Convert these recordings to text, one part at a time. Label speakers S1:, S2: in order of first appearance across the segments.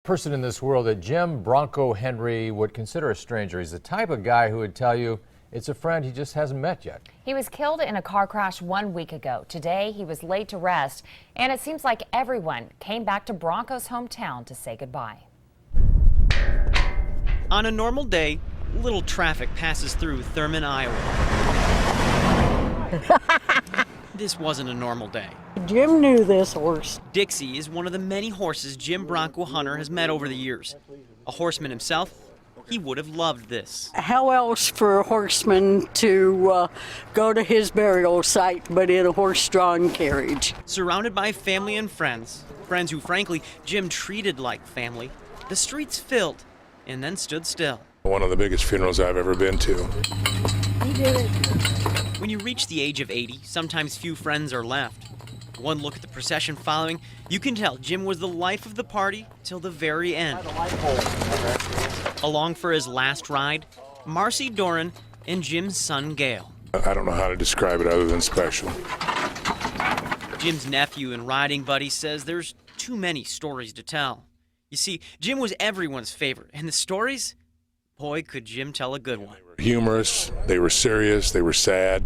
S1: Person in this world that Jim Bronco Henry would consider a stranger. He's the type of guy who would tell you it's a friend he just hasn't met yet.
S2: He was killed in a car crash 1 week ago. Today, he was laid to rest, and it seems like everyone came back to Bronco's hometown to say goodbye.
S3: On a normal day, little traffic passes through Thurman, Iowa. This wasn't a normal day.
S4: Jim knew this horse.
S3: Dixie is one of the many horses Jim Bronco Hunter has met over the years. A horseman himself, he would have loved this.
S4: How else for a horseman to go to his burial site but in a horse-drawn carriage?
S3: Surrounded by family and friends who frankly Jim treated like family, the streets filled and then stood still.
S5: One of the biggest funerals I've ever been to.
S4: He did it.
S3: When you reach the age of 80, sometimes few friends are left. One look at the procession following, you can tell Jim was the life of the party till the very end. Along for his last ride, Marcy Doran and Jim's son Gail.
S5: I don't know how to describe it other than special.
S3: Jim's nephew and riding buddy says there's too many stories to tell. You see, Jim was everyone's favorite, and the stories, boy, could Jim tell a good one.
S5: They were humorous, they were serious, they were sad.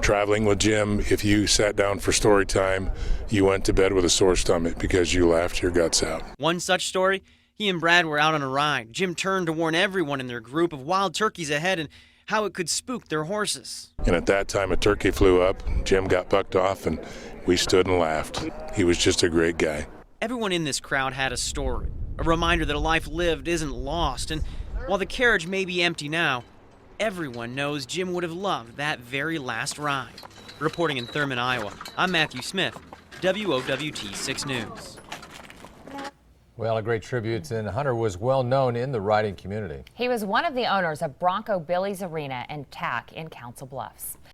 S5: Traveling with Jim, if you sat down for story time, you went to bed with a sore stomach because you laughed your guts out.
S3: One such story, he and Brad were out on a ride. Jim turned to warn everyone in their group of wild turkeys ahead and how it could spook their horses.
S5: And at that time, a turkey flew up, Jim got bucked off, and we stood and laughed. He was just a great guy.
S3: Everyone in this crowd had a story, a reminder that a life lived isn't lost, and while the carriage may be empty now, everyone knows Jim would have loved that very last ride. Reporting in Thurman, Iowa, I'm Matthew Smith, WOWT 6 News.
S1: Well, a great tribute, and Hunter was well known in the riding community.
S2: He was one of the owners of Bronco Billy's Arena and Tack in Council Bluffs.